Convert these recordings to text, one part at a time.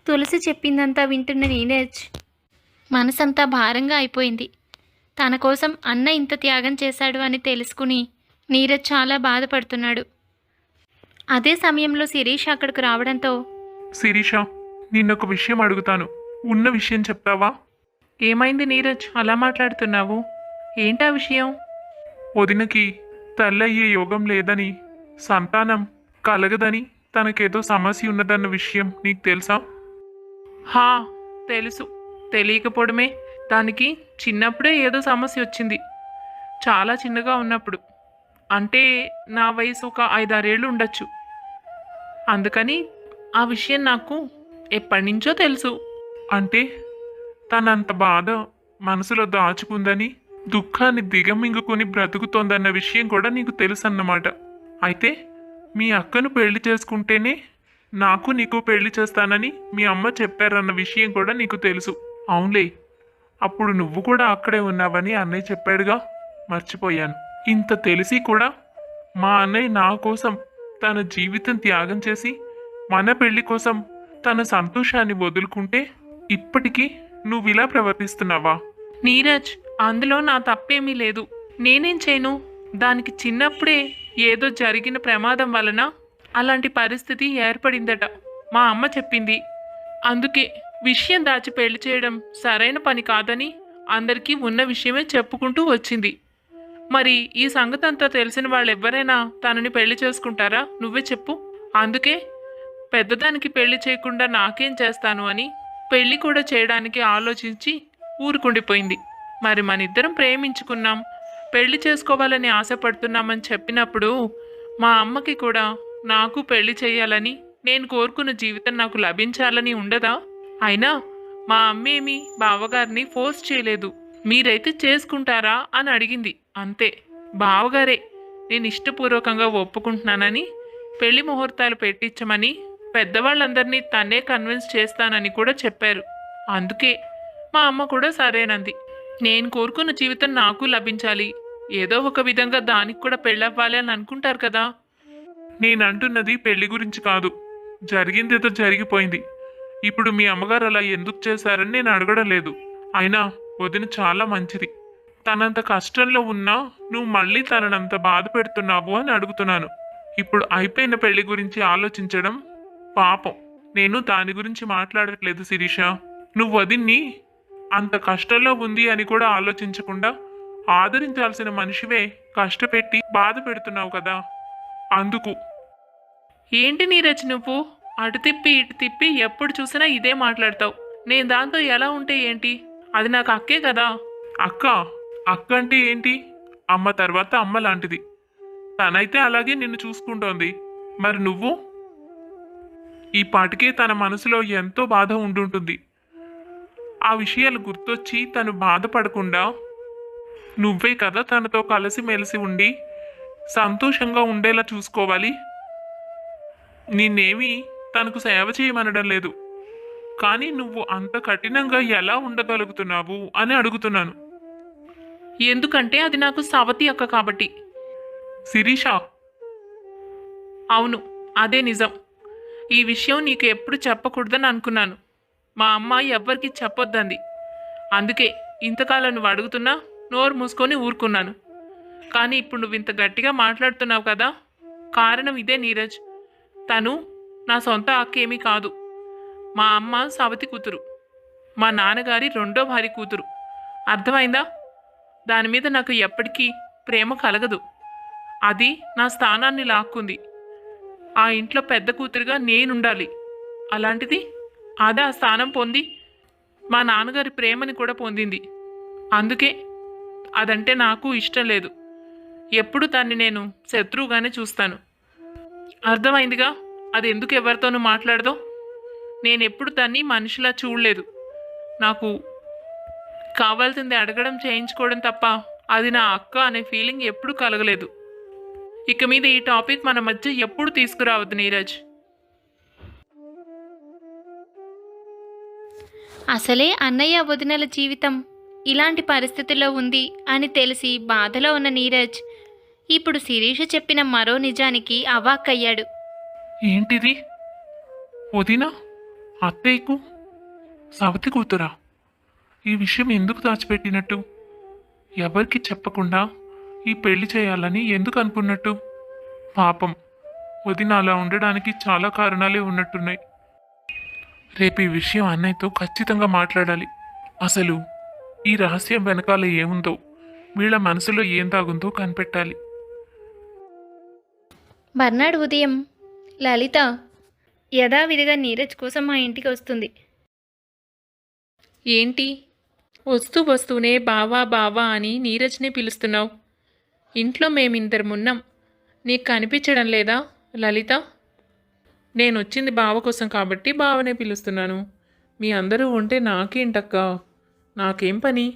తులసి చెప్పిందంతా వింటున్న నీరజ్ మనసంతా భారంగా అయిపోయింది. తన కోసం అన్న ఇంత త్యాగం చేశాడు అని తెలుసుకుని నీరజ్ చాలా బాధపడుతున్నాడు. అదే సమయంలో శిరీష్ అక్కడికి రావడంతో, శిరీష, నిన్నొక విషయం అడుగుతాను. ఉన్న విషయం చెప్తావా? ఏమైంది నీరజ్, అలా మాట్లాడుతున్నావు? ఏంటా విషయం? వదినకి తల్లయ్యే యోగం లేదని, సంతానం కలగదని, తనకేదో సమస్య ఉన్నదన్న విషయం నీకు తెలుసా? హా, తెలుసు. తెలియకపోవడమే. దానికి చిన్నప్పుడే ఏదో సమస్య వచ్చింది. చాలా చిన్నగా ఉన్నప్పుడు. అంటే నా వయసు ఒక 5-6 ఏళ్ళు ఉండొచ్చు. అందుకని ఆ విషయం నాకు ఎప్పటి నుంచో తెలుసు. అంటే తనంత బాధ మనసులో దాచుకుందని, దుఃఖాన్ని దిగమింగుకొని బ్రతుకుతోందన్న విషయం కూడా నీకు తెలుసు అన్నమాట. అయితే మీ అక్కను పెళ్లి చేసుకుంటేనే నాకు నీకు పెళ్లి చేస్తానని మీ అమ్మ చెప్పారన్న విషయం కూడా నీకు తెలుసు. అవునులే, అప్పుడు నువ్వు కూడా అక్కడే ఉన్నావని అన్నయ్య చెప్పాడుగా, మర్చిపోయాను. ఇంత తెలిసి కూడా మా అన్నయ్య నా కోసం తన జీవితం త్యాగం చేసి మన పెళ్లి కోసం తన సంతోషాన్ని వదులుకుంటే ఇప్పటికీ నువ్విలా ప్రవర్తిస్తున్నావా? నీరజ్, అందులో నా తప్పేమీ లేదు. నేనేం చేయను? దానికి చిన్నప్పుడే ఏదో జరిగిన ప్రమాదం వలన అలాంటి పరిస్థితి ఏర్పడిందట. మా అమ్మ చెప్పింది. అందుకే విషయం దాచి పెళ్లి చేయడం సరైన పని కాదని అందరికీ ఉన్న విషయమే చెప్పుకుంటూ వచ్చింది. మరి ఈ సంగతి అంతా తెలిసిన వాళ్ళు ఎవరైనా తనని పెళ్లి చేసుకుంటారా? నువ్వే చెప్పు. అందుకే పెద్దదానికి పెళ్లి చేయకుండా నాకేం చేస్తాను అని పెళ్లి కూడా చేయడానికి ఆలోచించి ఊరుకుండిపోయింది. మరి మనిద్దరం ప్రేమించుకున్నాం, పెళ్లి చేసుకోవాలని ఆశపడుతున్నామని చెప్పినప్పుడు మా అమ్మకి కూడా నాకు పెళ్లి చేయాలని, నేను కోరుకున్న జీవితం నాకు లభించాలని ఉండదా? అయినా మా అమ్మేమి బావగారిని ఫోర్స్ చేయలేదు. మీరైతే చేసుకుంటారా అని అడిగింది, అంతే. బావగారే నేను ఇష్టపూర్వకంగా ఒప్పుకుంటున్నానని, పెళ్లి ముహూర్తాలు పెట్టించమని పెద్దవాళ్ళందరినీ తన్నే కన్విన్స్ చేస్తానని కూడా చెప్పారు. అందుకే మా అమ్మ కూడా సరేనంది. నేను కోరుకున్న జీవితం నాకు లభించాలి, ఏదో ఒక విధంగా దానికి కూడా పెళ్ళవ్వాలి అని అనుకుంటారు కదా. నేను అంటున్నది పెళ్లి గురించి కాదు. జరిగిందేదో జరిగిపోయింది. ఇప్పుడు మీ అమ్మగారు అలా ఎందుకు చేశారని నేను అడగడం లేదు. అయినా వదిన చాలా మంచిది. తనంత కష్టంలో ఉన్నా నువ్వు మళ్ళీ తననంత బాధ పెడుతున్నావు అని అడుగుతున్నాను. ఇప్పుడు అయిపోయిన పెళ్లి గురించి ఆలోచించడం పాపం. నేను దాని గురించి మాట్లాడట్లేదు శిరీష. నువ్వు వదిన్ని అంత కష్టంలో ఉంది అని కూడా ఆలోచించకుండా ఆదరించాల్సిన మనిషివే కష్టపెట్టి బాధ పెడుతున్నావు కదా, అందుకు. ఏంటి నీరజ్, నువ్వు అటు తిప్పి ఇటు తిప్పి ఎప్పుడు చూసినా ఇదే మాట్లాడతావు. నేను దాంతో ఎలా ఉంటే ఏంటి? అది నాకు అక్కే కదా. అక్క? అక్క అంటే ఏంటి? అమ్మ తర్వాత అమ్మ లాంటిది. తనైతే అలాగే నిన్ను చూసుకుంటోంది. మరి నువ్వు? ఈ పాటికే తన మనసులో ఎంతో బాధ ఉండుంటుంది. ఆ విషయాలు గుర్తొచ్చి తను బాధపడకుండా నువ్వే కదా తనతో కలిసిమెలిసి ఉండి సంతోషంగా ఉండేలా చూసుకోవాలి. నిన్నేమీ తనకు సేవ చేయమనడం లేదు, కానీ నువ్వు అంత కఠినంగా ఎలా ఉండగలుగుతున్నావు అని అడుగుతున్నాను. ఎందుకంటే అది నాకు సవతి అక్క కాబట్టి. శిరీష, అవును, అదే నిజం. ఈ విషయం నీకు ఎప్పుడు చెప్పకూడదని అనుకున్నాను. మా అమ్మ ఎవ్వరికి చెప్పొద్దంది. అందుకే ఇంతకాలం నువ్వు అడుగుతున్నా నోరు మూసుకొని ఊరుకున్నాను. కానీ ఇప్పుడు నువ్వు ఇంత గట్టిగా మాట్లాడుతున్నావు కదా, కారణం ఇదే నీరజ్. తను నా సొంత అక్కేమీ కాదు. మా అమ్మ సవతి కూతురు, మా నాన్నగారి రెండో భార్య కూతురు. అర్థమైందా? దాని మీద నాకు ఎప్పటికీ ప్రేమ కలగదు. అది నా స్థానాన్ని లాక్కుంది. ఆ ఇంట్లో పెద్ద కూతురుగా నేనుండాలి. అలాంటిది అదే ఆ స్థానం పొంది మా నాన్నగారి ప్రేమని కూడా పొందింది. అందుకే అదంటే నాకు ఇష్టం లేదు. ఎప్పుడు దాన్ని నేను శత్రువుగానే చూస్తాను. అర్థమైందిగా అది ఎందుకు ఎవరితోనూ మాట్లాడదో. నేనెప్పుడు దాన్ని మనిషిలా చూడలేదు. నాకు కావాల్సింది అడగడం, చేయించుకోవడం తప్ప అది నా అక్క అనే ఫీలింగ్ ఎప్పుడు కలగలేదు. ఇక మీద ఈ టాపిక్ మన మధ్య ఎప్పుడు తీసుకురావద్దు నీరజ్. అసలే అన్నయ్య వదినల జీవితం ఇలాంటి పరిస్థితుల్లో ఉంది అని తెలిసి బాధలో ఉన్న నీరజ్ ఇప్పుడు శిరీష చెప్పిన మరో నిజానికి అవాక్కయ్యాడు. ఏంటిది? వదినా అత్తయ్యకు సవతి కూతురా? ఈ విషయం ఎందుకు దాచిపెట్టినట్టు? ఎవరికి చెప్పకుండా ఈ పెళ్లి చేయాలని ఎందుకు అనుకున్నట్టు? పాపం, వదిన అలా ఉండడానికి చాలా కారణాలే ఉన్నట్టున్నాయి. రేపు ఈ విషయం అన్నయ్యతో ఖచ్చితంగా మాట్లాడాలి. అసలు ఈ రహస్యం వెనకాల ఏముందో, వీళ్ళ మనసులో ఏం దాగుందో కనిపెట్టాలి. మర్నాడు ఉదయం లలిత యథావిధిగా నీరజ్ కోసం మా ఇంటికి వస్తుంది. ఏంటి వస్తూనే బావా బావా అని నీరజ్ని పిలుస్తున్నావు? ఇంట్లో మేమిద్దరమున్నాం, నీకు కనిపించడం లేదా లలిత? నేను వచ్చింది బావ కోసం కాబట్టి బావనే పిలుస్తున్నాను. మీ అందరూ ఉంటే నాకేంటక్క, నాకేం పని?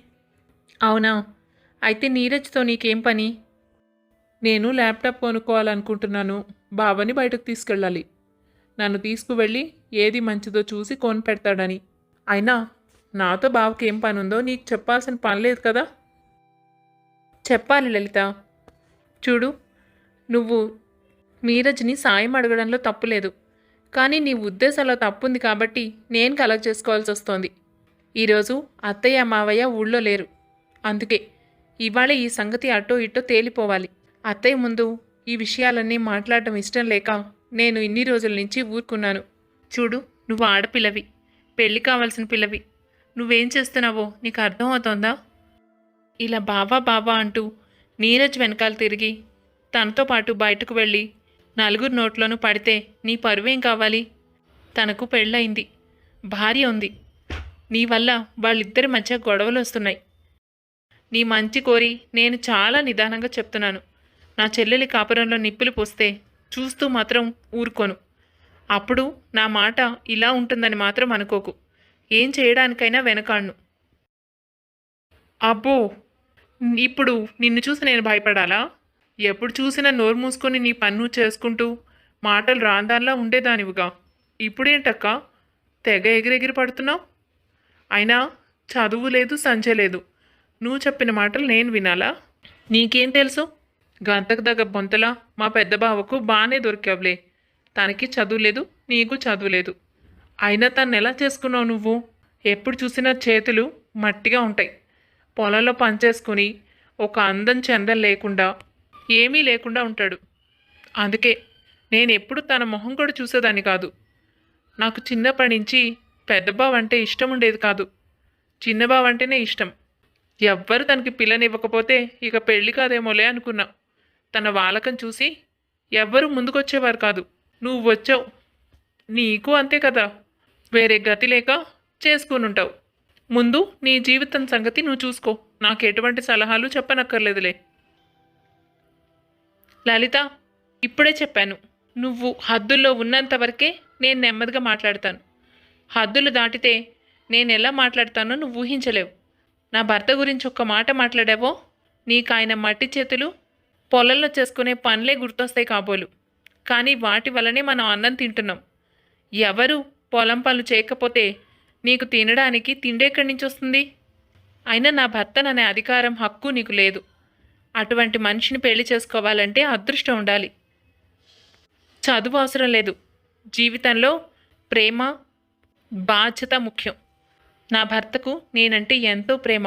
అవునా, అయితే నీరజ్తో నీకేం పని? నేను ల్యాప్టాప్ కొనుక్కోవాలనుకుంటున్నాను. బావని బయటకు తీసుకెళ్ళాలి. నన్ను తీసుకువెళ్ళి ఏది మంచిదో చూసి కొనిపెడతాడని. అయినా నాతో బావకి ఏం పని ఉందో నీకు చెప్పాల్సిన పని లేదు కదా? చెప్పాలి లలిత. చూడు, నువ్వు నీరజ్ని సాయం అడగడంలో తప్పులేదు, కానీ నీ ఉద్దేశంలో తప్పుంది కాబట్టి నేను కలెక్ట్ చేసుకోవాల్సి వస్తోంది. ఈరోజు అత్తయ్య మావయ్య ఊళ్ళో లేరు, అందుకే ఇవాళ ఈ సంగతి అటో ఇటో తేలిపోవాలి. అత్తయ్య ముందు ఈ విషయాలన్నీ మాట్లాడటం ఇష్టం లేక నేను ఇన్ని రోజుల నుంచి ఊరుకున్నాను. చూడు, నువ్వు ఆడపిల్లవి, పెళ్ళి కావాల్సిన పిల్లవి. నువ్వేం చేస్తున్నావో నీకు అర్థమవుతోందా? ఇలా బావా బావా అంటూ నీరజ్ వెనకాల తిరిగి తనతో పాటు బయటకు వెళ్ళి నలుగురు నోట్లోనూ పడితే నీ పరువేం కావాలి? తనకు పెళ్ళయింది, భార్య ఉంది. నీ వల్ల వాళ్ళిద్దరి మధ్య గొడవలు వస్తున్నాయి. నీ మంచి కోరి నేను చాలా నిదానంగా చెప్తున్నాను. నా చెల్లెలి కాపురంలో నిప్పులు పోస్తే చూస్తూ మాత్రం ఊరుకోను. అప్పుడు నా మాట ఇలా ఉంటుందని మాత్రం అనుకోకు. ఏం చేయడానికైనా వెనకాడ్ను. అబ్బో, ఇప్పుడు నిన్ను చూసి నేను భయపడాలా? ఎప్పుడు చూసినా నోరు మూసుకొని నీ పన్ను చేసుకుంటూ మాటలు రాందాన్లా ఉండేదానివిగా. ఇప్పుడేంటక్క తెగ ఎగిరెగిరి పడుతున్నావు? అయినా చదువు లేదు, సంచే లేదు. నువ్వు చెప్పిన మాటలు నేను వినాలా? నీకేం తెలుసు? గంతకు దగ్గ బొంతలా మా పెద్ద బావకు బాగానే దొరికావులే. తనకి చదువు లేదు, నీకు చదువు లేదు. అయినా తను ఎలా చేసుకున్నావు నువ్వు? ఎప్పుడు చూసినా చేతులు మట్టిగా ఉంటాయి. పొలంలో పనిచేసుకుని ఒక అందం చందం లేకుండా ఏమీ లేకుండా ఉంటాడు. అందుకే నేను ఎప్పుడు తన మొహం కూడా చూసేదాన్ని కాదు. నాకు చిన్నప్పటి నుంచి పెద్ద బావ అంటే ఇష్టం ఉండేది కాదు, చిన్న బావ అంటేనే ఇష్టం. ఎవ్వరు తనకి పిల్లనివ్వకపోతే ఇక పెళ్ళి కాదేమోలే అనుకున్నా. తన వాలకం చూసి ఎవ్వరూ ముందుకొచ్చేవారు కాదు. నువ్వు వచ్చావు, నీకు అంతే కదా, వేరే గతి లేక చేసుకునుంటావు. ముందు నీ జీవితం సంగతి నువ్వు చూసుకో. నాకు ఎటువంటి సలహాలు చెప్పనక్కర్లేదులే. లలిత, ఇప్పుడే చెప్పాను, నువ్వు హద్దుల్లో ఉన్నంత వరకే నేను నెమ్మదిగా మాట్లాడతాను. హద్దులు దాటితే నేను ఎలా మాట్లాడతానో నువ్వు ఊహించలేవు. నా భర్త గురించి ఒక్క మాట మాట్లాడావో నీకు ఆయన మట్టి చేతులు పొలంలో చేసుకునే పనులే గుర్తొస్తాయి కాబోలు. కానీ వాటి వల్లనే మనం అన్నం తింటున్నాం. ఎవరు పొలం పనులు చేయకపోతే నీకు తినడానికి తిండి ఎక్కడి నుంచి వస్తుంది? అయినా నా భర్తననే అధికారం, హక్కు నీకు లేదు. అటువంటి మనిషిని పెళ్లి చేసుకోవాలంటే అదృష్టం ఉండాలి. చదువు అవసరం లేదు. జీవితంలో ప్రేమ, బాధ్యత ముఖ్యం. నా భర్తకు నేనంటే ఎంతో ప్రేమ.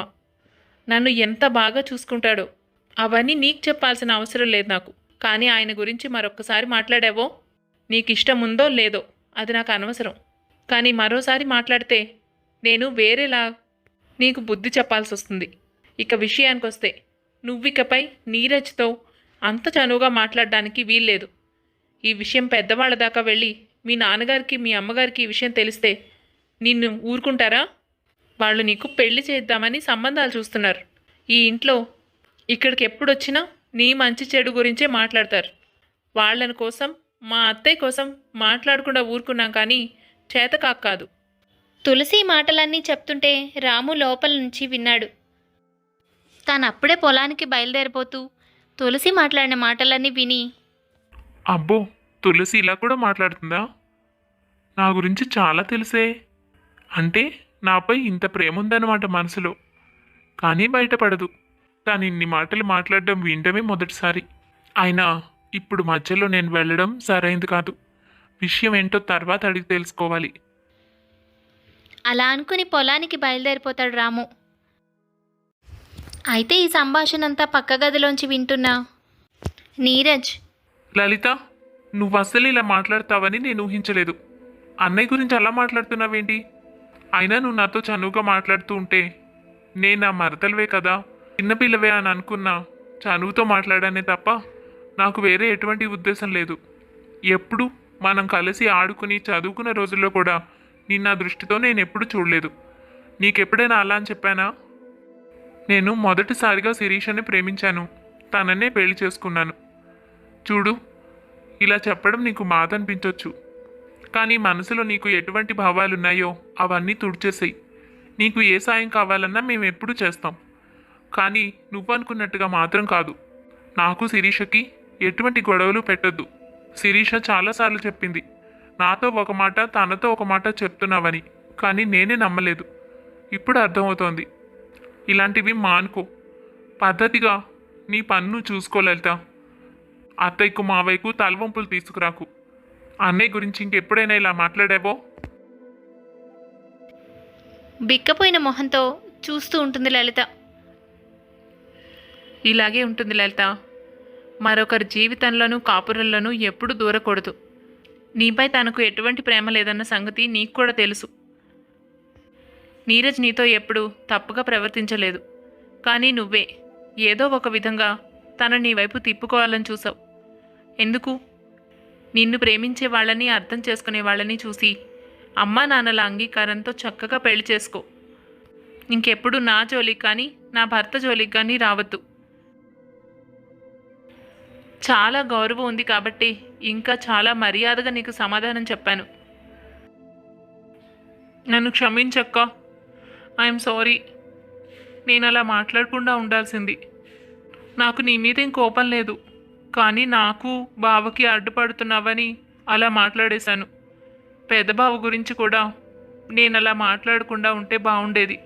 నన్ను ఎంత బాగా చూసుకుంటాడో అవన్నీ నీకు చెప్పాల్సిన అవసరం లేదు నాకు. కానీ ఆయన గురించి మరొక్కసారి మాట్లాడావో, నీకు ఇష్టం ఉందో లేదో అది నాకు అనవసరం. కానీ మరోసారి మాట్లాడితే నేను వేరేలా నీకు బుద్ధి చెప్పాల్సి వస్తుంది. ఇక విషయానికి వస్తే, నువ్వికపై నీరజ్తో అంత చనువుగా మాట్లాడడానికి వీల్లేదు. ఈ విషయం పెద్దవాళ్ళ దాకా వెళ్ళి మీ నాన్నగారికి, మీ అమ్మగారికి ఈ విషయం తెలిస్తే నిన్ను ఊరుకుంటారా? వాళ్ళు నీకు పెళ్లి చేద్దామని సంబంధాలు చూస్తున్నారు. ఈ ఇంట్లో ఇక్కడికి ఎప్పుడొచ్చినా నీ మంచి చెడు గురించే మాట్లాడతారు. వాళ్ళని కోసం, మా అత్తయ్య కోసం మాట్లాడకుండా ఊరుకున్నాం, కానీ చేతకాక కాదు. తులసి మాటలన్నీ చెప్తుంటే రాము లోపల నుంచి విన్నాడు. తాను అప్పుడే పొలానికి బయలుదేరిపోతూ తులసి మాట్లాడిన మాటలన్నీ విని, అబ్బో, తులసి ఇలా కూడా మాట్లాడుతుందా? నా గురించి చాలా తెలిసే. అంటే నాపై ఇంత ప్రేమ ఉందన్నమాట మనసులో. కానీ బయటపడదు. తాను ఇన్ని మాటలు మాట్లాడడం వినడమే మొదటిసారి. అయినా ఇప్పుడు మధ్యలో నేను వెళ్ళడం సరైంది కాదు. విషయం ఏంటో తర్వాత అడిగి తెలుసుకోవాలి. అలా అనుకుని పొలానికి బయలుదేరిపోతాడు రాము. అయితే ఈ సంభాషణ అంతా పక్క గదిలోంచి వింటున్నా నీరజ్, లలిత, నువ్వు అస్సలు ఇలా మాట్లాడతావని నేను ఊహించలేదు. అన్నయ్య గురించి అలా మాట్లాడుతున్నావేంటి? అయినా నువ్వు నాతో చనువుగా మాట్లాడుతూ ఉంటే నేను నా మరదలవే కదా, చిన్నపిల్లవే అని అనుకున్నా. చనువుతో మాట్లాడానే తప్ప నాకు వేరే ఎటువంటి ఉద్దేశం లేదు. ఎప్పుడు మనం కలిసి ఆడుకుని చదువుకున్న రోజుల్లో కూడా నిన్న దృష్టితో నేను ఎప్పుడు చూడలేదు. నీకెప్పుడైనా అలా అని చెప్పానా? నేను మొదటిసారిగా శిరీషని ప్రేమించాను, తననే పెళ్లి చేసుకున్నాను. చూడు, ఇలా చెప్పడం నీకు బాధ అనిపించవచ్చు, కానీ మనసులో నీకు ఎటువంటి భావాలున్నాయో అవన్నీ తుడిచేసాయి. నీకు ఏ సాయం కావాలన్నా మేము ఎప్పుడు చేస్తాం, కానీ నువ్వు అనుకున్నట్టుగా మాత్రం కాదు. నాకు శిరీషకి ఎటువంటి గొడవలు పెట్టొద్దు. శిరీష చాలాసార్లు చెప్పింది నాతో ఒక మాట తనతో ఒక మాట చెప్తున్నావని, కానీ నేనే నమ్మలేదు. ఇప్పుడు అర్థమవుతోంది. ఇలాంటివి మానుకో. పద్ధతిగా నీ పన్ను చూసుకోలేతా. అత్తయ్యకు మావయ్యకు తలవంపులు తీసుకురాకు. అన్నయ్య గురించి ఇంకెప్పుడైనా ఇలా మాట్లాడావో? బిక్కపోయిన మొహంతో చూస్తూ ఉంటుంది లలిత. ఇలాగే ఉంటుంది లలిత. మరొకరి జీవితంలోనూ కాపురంలోనూ ఎప్పుడు దూరకూడదు. నీపై తనకు ఎటువంటి ప్రేమ లేదన్న సంగతి నీకు కూడా తెలుసు. నీరజ్ నీతో ఎప్పుడు తప్పుగా ప్రవర్తించలేదు, కానీ నువ్వే ఏదో ఒక విధంగా తన నీ వైపు తిప్పుకోవాలని చూసావు. ఎందుకు? నిన్ను ప్రేమించే వాళ్ళని, అర్థం చేసుకునే వాళ్ళని చూసి అమ్మా నాన్నల అంగీకారంతో చక్కగా పెళ్లి చేసుకో. ఇంకెప్పుడు నా జోలికి కానీ నా భర్త జోలికి కానీ రావద్దు. చాలా గౌరవం ఉంది కాబట్టి ఇంకా చాలా మర్యాదగా నీకు సమాధానం చెప్పాను. నన్ను క్షమించక్క. I'm sorry. నేను అలా మాట్లాడకుండా ఉండాల్సింది. నాకు నీ మీదేం కోపం లేదు, కానీ నాకు బావకి అడ్డుపడుతున్నావని అలా మాట్లాడేశాను. పెద్దబావ గురించి కూడా నేను అలా మాట్లాడకుండా ఉంటే బాగుండేది.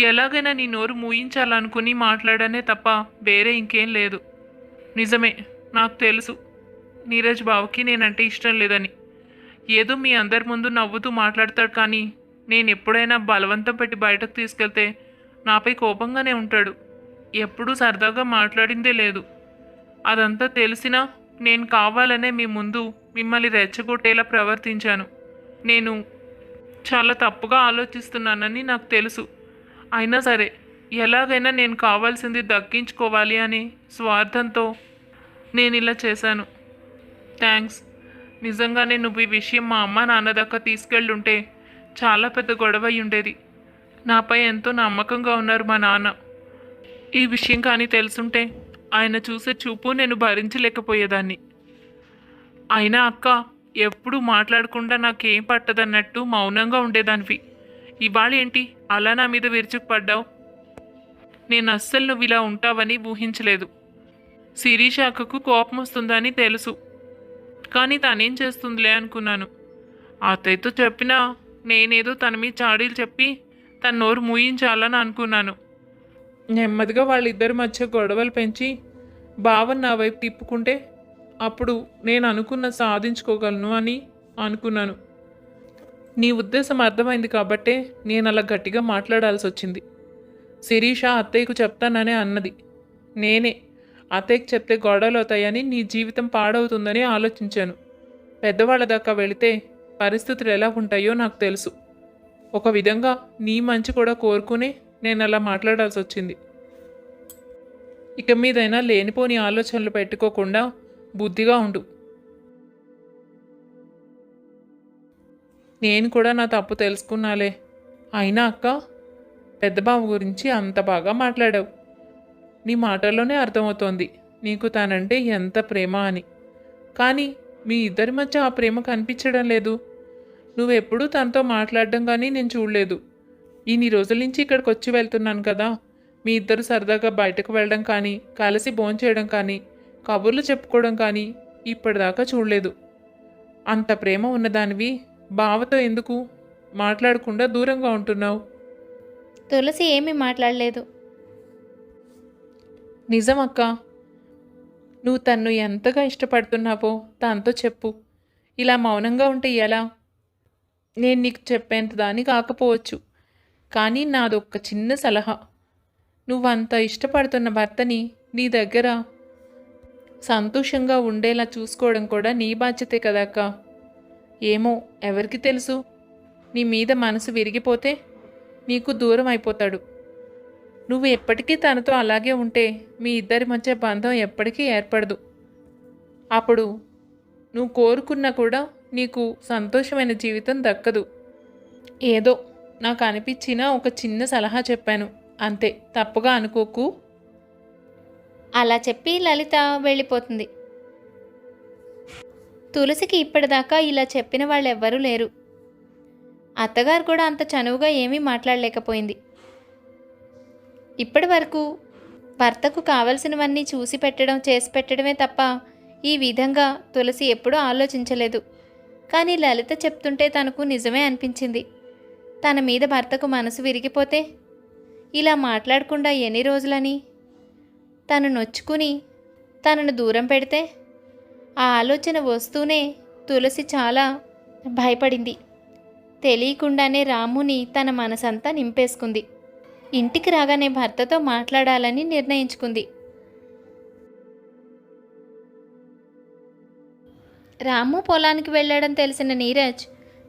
ఎలాగైనా నీ నోరు మూయించాలనుకుని మాట్లాడానే తప్ప వేరే ఇంకేం లేదు. నిజమే, నాకు తెలుసు నీరజ్ బావకి నేనంటే ఇష్టం లేదని. ఏదో మీ అందరి ముందు నవ్వుతూ మాట్లాడతాడు, కానీ నేను ఎప్పుడైనా బలవంతం పెట్టి బయటకు తీసుకెళ్తే నాపై కోపంగానే ఉంటాడు. ఎప్పుడూ సరదాగా మాట్లాడిందే లేదు. అదంతా తెలిసినా నేను కావాలనే మీ ముందు మిమ్మల్ని రెచ్చగొట్టేలా ప్రవర్తించాను. నేను చాలా తప్పుగా ఆలోచిస్తున్నానని నాకు తెలుసు. అయినా సరే ఎలాగైనా నేను కావాల్సింది దక్కించుకోవాలి అని స్వార్థంతో నేను ఇలా చేశాను. థ్యాంక్స్. నిజంగానే నువ్వు ఈ విషయం మా అమ్మ నాన్న దాకా తీసుకెళ్ళుంటే చాలా పెద్ద గొడవ అయి ఉండేది. నాపై ఎంతో నమ్మకంగా ఉన్నారు మా నాన్న. ఈ విషయం కానీ తెలుసుంటే ఆయన చూసే చూపు నేను భరించలేకపోయేదాన్ని. అయినా అక్క, ఎప్పుడు మాట్లాడకుండా నాకేం పట్టదన్నట్టు మౌనంగా ఉండేదానివి. ఇవాళ ఏంటి అలా నా మీద విరుచుకుపడ్డావు? నేను అస్సలు నువ్వు ఇలా ఉంటావని ఊహించలేదు. శిరీష అక్కకు కోపం వస్తుందని తెలుసు, కానీ తనేం చేస్తుందిలే అనుకున్నాను. అత్తయ్యతో చెప్పినా నేనేదో తన మీద చాడీలు చెప్పి తన నోరు మూయించాలని అనుకున్నాను. నెమ్మదిగా వాళ్ళిద్దరి మధ్య గొడవలు పెంచి బావని నా వైపు తిప్పుకుంటే అప్పుడు నేను అనుకున్న సాధించుకోగలను అని అనుకున్నాను. నీ ఉద్దేశం అర్థమైంది కాబట్టే నేను అలా గట్టిగా మాట్లాడాల్సి వచ్చింది. శిరీష అత్తయ్యకు చెప్తాననే అన్నది. నేనే అత్తయ్యకి చెప్తే గొడవలు అవుతాయని, నీ జీవితం పాడవుతుందని ఆలోచించాను. పెద్దవాళ్ళ దాకా వెళితే పరిస్థితులు ఎలా ఉంటాయో నాకు తెలుసు. ఒక విధంగా నీ మంచి కూడా కోరుకునే నేను అలా మాట్లాడాల్సి వచ్చింది. ఇక మీదైనా లేనిపోని ఆలోచనలు పెట్టుకోకుండా బుద్ధిగా ఉండు. నేను కూడా నా తప్పు తెలుసుకున్నాలే. అయినా అక్క, పెద్దబాబు గురించి అంత బాగా మాట్లాడావు. నీ మాటల్లోనే అర్థమవుతోంది నీకు తనంటే ఎంత ప్రేమ అని. కానీ మీ ఇద్దరి మధ్య ఆ ప్రేమ కనిపించడం లేదు. నువ్వెప్పుడూ తనతో మాట్లాడడం కానీ నేను చూడలేదు. ఇన్ని రోజుల నుంచి ఇక్కడికి వచ్చి వెళ్తున్నాను కదా, మీ ఇద్దరు సరదాగా బయటకు వెళ్ళడం కానీ, కలిసి భోంచేయడం కానీ, కబుర్లు చెప్పుకోవడం కానీ ఇప్పటిదాకా చూడలేదు. అంత ప్రేమ ఉన్నదానివి బావతో ఎందుకు మాట్లాడకుండా దూరంగా ఉంటున్నావు? తులసి ఏమీ మాట్లాడలేదు. నిజమక్క, నువ్వు తన్ను ఎంతగా ఇష్టపడుతున్నావో తనతో చెప్పు. ఇలా మౌనంగా ఉంటే ఎలా? నేను నీకు చెప్పేంత దాని కాకపోవచ్చు, కానీ నాదొక్క చిన్న సలహా. నువ్వంత ఇష్టపడుతున్న భర్తని నీ దగ్గర సంతోషంగా ఉండేలా చూసుకోవడం కూడా నీ బాధ్యతే కదా అక్క. ఏమో, ఎవరికి తెలుసు, నీ మీద మనసు విరిగిపోతే నీకు దూరం అయిపోతాడు. నువ్వు ఎప్పటికీ తనతో అలాగే ఉంటే మీ ఇద్దరి మధ్య బంధం ఎప్పటికీ ఏర్పడదు. అప్పుడు నువ్వు కోరుకున్నా కూడా నీకు సంతోషమైన జీవితం దక్కదు. ఏదో నాకు అనిపించిన ఒక చిన్న సలహా చెప్పాను అంతే, తప్పుగా అనుకోకు. అలా చెప్పి లలిత వెళ్ళిపోతుంది. తులసికి ఇప్పటిదాకా ఇలా చెప్పిన వాళ్ళెవ్వరూ లేరు. అత్తగారు కూడా అంత చనువుగా ఏమీ మాట్లాడలేకపోయింది. ఇప్పటి వరకు భర్తకు కావలసినవన్నీ చూసి పెట్టడం, చేసి పెట్టడమే తప్ప ఈ విధంగా తులసి ఎప్పుడూ ఆలోచించలేదు. కానీ లలిత చెప్తుంటే తనకు నిజమే అనిపించింది. తన మీద భర్తకు మనసు విరిగిపోతే ఇలా మాట్లాడకుండా ఎన్ని రోజులని తను నొచ్చుకుని తనను దూరం పెడితే ఆ ఆలోచన వస్తూనే తులసి చాలా భయపడింది. తెలియకుండానే రాముని తన మనసంతా నింపేసుకుంది. ఇంటికి రాగానే భర్తతో మాట్లాడాలని నిర్ణయించుకుంది. రాము పొలానికి వెళ్ళాడని తెలిసిన నీరజ్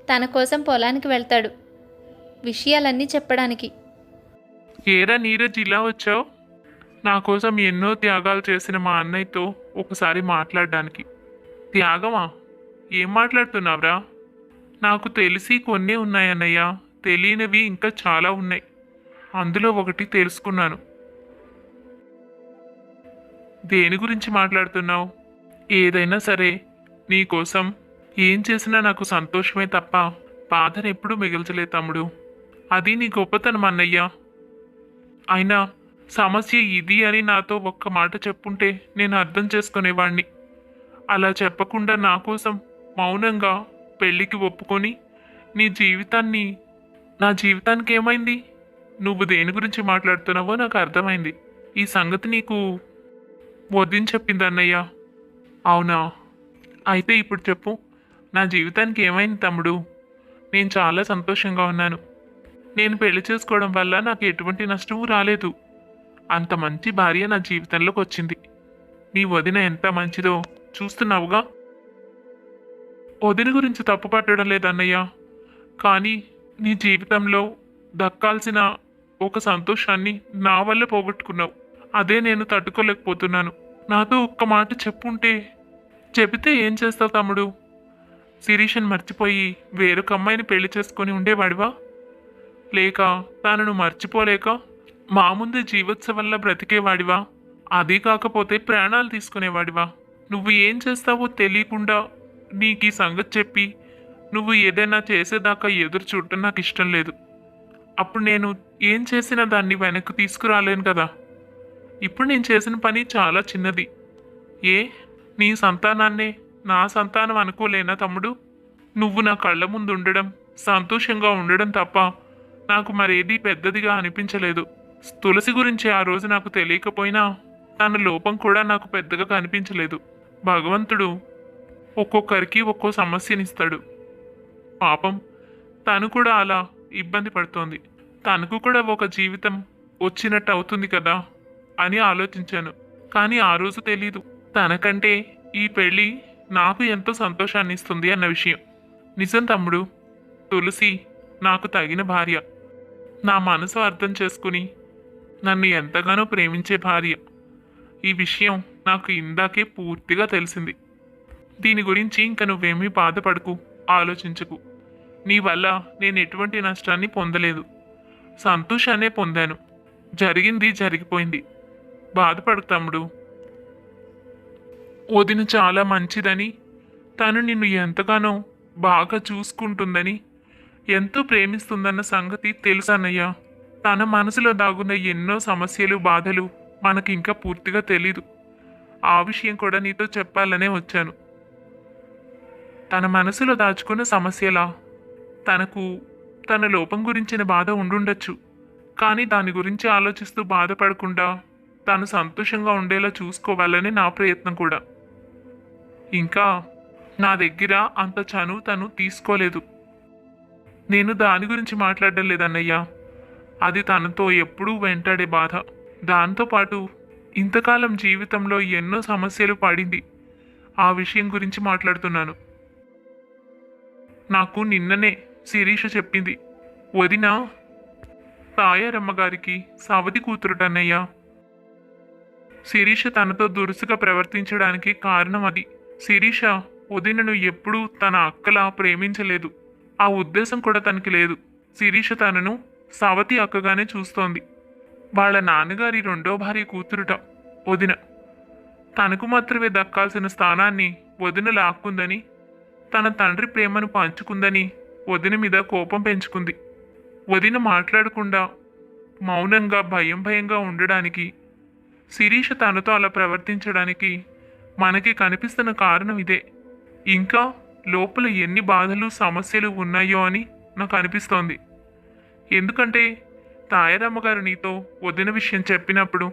తన కోసం పొలానికి వెళ్తాడు, విషయాలన్నీ చెప్పడానికి. ఏరా నీరజ్, ఇలా వచ్చావు? నా కోసం ఎన్నో త్యాగాలు చేసిన మా అన్నయ్యతో ఒకసారి మాట్లాడడానికి. త్యాగమా? ఏం మాట్లాడుతున్నావురా? నాకు తెలిసి కొన్ని ఉన్నాయన్నయ్య, తెలియనివి ఇంకా చాలా ఉన్నాయి. అందులో ఒకటి తెలుసుకున్నాను. దేని గురించి మాట్లాడుతున్నావు? ఏదైనా సరే నీకోసం ఏం చేసినా నాకు సంతోషమే తప్ప బాధను ఎప్పుడూ మిగల్చలే తమ్ముడు. అది నీ గొప్పతనం అన్నయ్య. అయినా సమస్య ఇది అని నాతో ఒక్క మాట చెప్పుంటే నేను అర్థం చేసుకునేవాణ్ణి. అలా చెప్పకుండా నా కోసం మౌనంగా పెళ్ళికి ఒప్పుకొని నా జీవితానికి ఏమైంది? నువ్వు దేని గురించి మాట్లాడుతున్నావో నాకు అర్థమైంది. ఈ సంగతి నీకు వదిన చెప్పింది అన్నయ్య. అవునా? అయితే ఇప్పుడు చెప్పు, నా జీవితానికి ఏమైంది తమ్ముడు? నేను చాలా సంతోషంగా ఉన్నాను. నేను పెళ్లి చేసుకోవడం వల్ల నాకు ఎటువంటి నష్టము రాలేదు. అంత మంచి భార్య నా జీవితంలోకి వచ్చింది. నీ వదిన ఎంత మంచిదో చూస్తున్నావుగా. వదిన గురించి తప్పు పట్టడం లేదన్నయ్య, కానీ నీ జీవితంలో దక్కాల్సిన ఒక సంతోషాన్ని నా వల్ల పోగొట్టుకున్నావు. అదే నేను తట్టుకోలేకపోతున్నాను. నాతో ఒక్క మాట చెబితే ఏం చేస్తావు తమ్ముడు? శిరీషను మర్చిపోయి వేరొక అమ్మాయిని పెళ్లి చేసుకొని ఉండేవాడివా? లేక తనను మర్చిపోలేక మా ముందు జీవోత్సవంలా బ్రతికేవాడివా? అది కాకపోతే ప్రాణాలు తీసుకునేవాడివా? నువ్వు ఏం చేస్తావో తెలియకుండా నీకు ఈ సంగతి చెప్పి నువ్వు ఏదైనా చేసేదాకా ఎదురు చూడటం నాకు ఇష్టం లేదు. అప్పుడు నేను ఏం చేసినా దాన్ని వెనక్కి తీసుకురాలేను కదా. ఇప్పుడు నేను చేసిన పని చాలా చిన్నది. నీ సంతానాన్నే నా సంతానం అనుకోలేనా తమ్ముడు? నువ్వు నా కళ్ళ ముందు ఉండడం, సంతోషంగా ఉండడం తప్ప నాకు మరేదీ పెద్దదిగా అనిపించలేదు. తులసి గురించి ఆ రోజు నాకు తెలియకపోయినా తన లోపం కూడా నాకు పెద్దగా కనిపించలేదు. భగవంతుడు ఒక్కొక్కరికి ఒక్కో సమస్యనిస్తాడు. పాపం తను కూడా అలా ఇబ్బంది పడుతోంది. తనకు కూడా ఒక జీవితం వచ్చినట్టు అవుతుంది కదా అని ఆలోచించాను. కానీ ఆ రోజు తెలీదు తనకంటే ఈ పెళ్ళి నాకు ఎంతో సంతోషాన్ని ఇస్తుంది అన్న విషయం. నిజం తమ్ముడు, తులసి నాకు తగిన భార్య. నా మనసు అర్థం చేసుకుని నన్ను ఎంతగానో ప్రేమించే భార్య. ఈ విషయం నాకు ఇందాకే పూర్తిగా తెలిసింది. దీని గురించి ఇంక నువ్వేమీ బాధపడకు, ఆలోచించకు. నీ వల్ల నేను ఎటువంటి నష్టాన్ని పొందలేదు, సంతోషాన్నే పొందాను. జరిగింది జరిగిపోయింది. బాధపడు తమ్ముడు. వదిన చాలా మంచిదని, తను నిన్ను ఎంతగానో బాగా చూసుకుంటుందని, ఎంతో ప్రేమిస్తుందన్న సంగతి తెలుసన్నయ్య. తన మనసులో దాగున్న ఎన్నో సమస్యలు, బాధలు మనకి ఇంకా పూర్తిగా తెలీదు. ఆ విషయం కూడా నీతో చెప్పాలనే వచ్చాను. తన మనసులో దాచుకున్న సమస్యలా? తనకు తన లోపం గురించిన బాధ ఉండుండొచ్చు. కానీ దాని గురించి ఆలోచిస్తూ బాధపడకుండా తను సంతోషంగా ఉండేలా చూసుకోవాలని నా ప్రయత్నం కూడా. ఇంకా నా దగ్గర అంత చనువు తను తీసుకోలేదు. నేను దాని గురించి మాట్లాడడం లేదన్నయ్యా. అది తనతో ఎప్పుడూ వెంటాడే బాధ. దాంతోపాటు ఇంతకాలం జీవితంలో ఎన్నో సమస్యలు పడింది. ఆ విషయం గురించి మాట్లాడుతున్నాను. నాకు నిన్ననే శిరీష చెప్పింది, వదిన తాయారమ్మ గారికి సవతి కూతురుటన్నయ్యా. శిరీష తనతో దురుసుగా ప్రవర్తించడానికి కారణం అది. శిరీష వదినను ఎప్పుడూ తన అక్కలా ప్రేమించలేదు. ఆ ఉద్దేశం కూడా తనకి లేదు. శిరీష తనను సవతి అక్కగానే చూస్తోంది. వాళ్ళ నాన్నగారి రెండో భార్య కూతురుట వదిన. తనకు మాత్రమే దక్కాల్సిన స్థానాన్ని వదిన లాక్కుందని, తన తండ్రి ప్రేమను పంచుకుందని వదిన మీద కోపం పెంచుకుంది. వదిన మాట్లాడకుండా మౌనంగా భయంగా ఉండడానికి, శిరీష తనతో అలా ప్రవర్తించడానికి మనకి కనిపిస్తున్న కారణం ఇదే. ఇంకా లోపల ఎన్ని బాధలు సమస్యలు ఉన్నాయో అని నాకు అనిపిస్తోంది. ఎందుకంటే తాయారమ్మ గారు నీతో వదిన విషయం చెప్పినప్పుడు,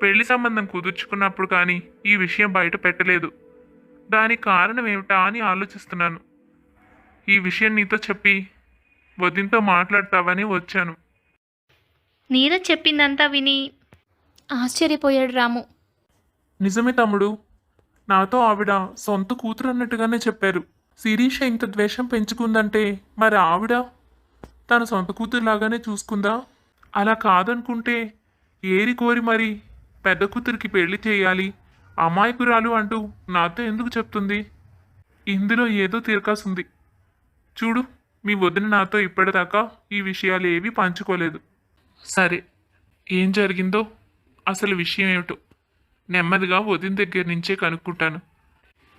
పెళ్లి సంబంధం కుదుర్చుకున్నప్పుడు కానీ ఈ విషయం బయట పెట్టలేదు. దానికి కారణం ఏమిటా అని ఆలోచిస్తున్నాను. ఈ విషయం నీతో చెప్పి వదినతో మాట్లాడతావని వచ్చాను. నీరజ్ చెప్పిందంతా విని ఆశ్చర్యపోయాడు రాము. నిజమే తమ్ముడు, నాతో ఆవిడ సొంత కూతురు అన్నట్టుగానే చెప్పారు. శిరీష ఇంత ద్వేషం పెంచుకుందంటే మరి ఆవిడ తన సొంత కూతురులాగానే చూసుకుందా? అలా కాదనుకుంటే ఏరి కోరి మరి పెద్ద కూతురికి పెళ్లి చేయాలి, అమాయకురాలు అంటూ నాతో ఎందుకు చెప్తుంది? ఇందులో ఏదో తిరకాసుంది. చూడు, మీ వదిన నాతో ఇప్పటిదాకా ఈ విషయాలు ఏవి పంచుకోలేదు. సరే, ఏం జరిగిందో అసలు విషయం ఏమిటో నెమ్మదిగా వదిన దగ్గర నుంచే కనుక్కుంటాను.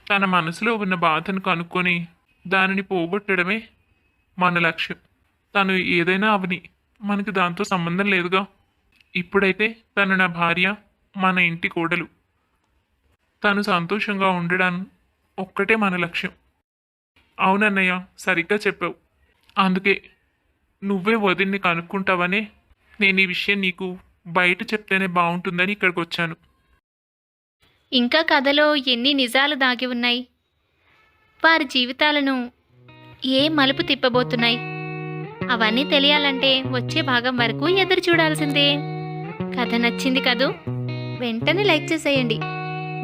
తన మనసులో ఉన్న బాధను కనుక్కొని దానిని పోగొట్టడమే మన లక్ష్యం. తను ఏదైనా అవని, మనకి దాంతో సంబంధం లేదుగా. ఇప్పుడైతే తను నా భార్య, మన ఇంటి కోడలు. తను సంతోషంగా ఉండడం ఒక్కటే మన లక్ష్యం. అవునన్నయ్య, సరిగ్గా చెప్పావు. అందుకే నువ్వే వదిన్ని కనుక్కుంటావనే నేను ఈ విషయం నీకు బయట చెప్తేనే బాగుంటుందని ఇక్కడికి వచ్చాను. ఇంకా కథలో ఎన్ని నిజాలు దాగి ఉన్నాయి, వారి జీవితాలను ఏ మలుపు తిప్పబోతున్నాయి, అవన్నీ తెలియాలంటే వచ్చే భాగం వరకు ఎదురు చూడాల్సిందే. కథ నచ్చింది కదూ? వెంటనే లైక్ చేసేయండి.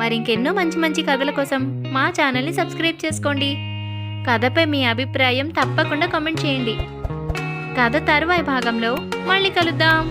మరింకెన్నో మంచి మంచి కథల కోసం మా ఛానల్ని సబ్స్క్రైబ్ చేసుకోండి. కథపై మీ అభిప్రాయం తప్పకుండా కామెంట్ చేయండి. కథ తరువాయి భాగంలో మళ్ళీ కలుద్దాం.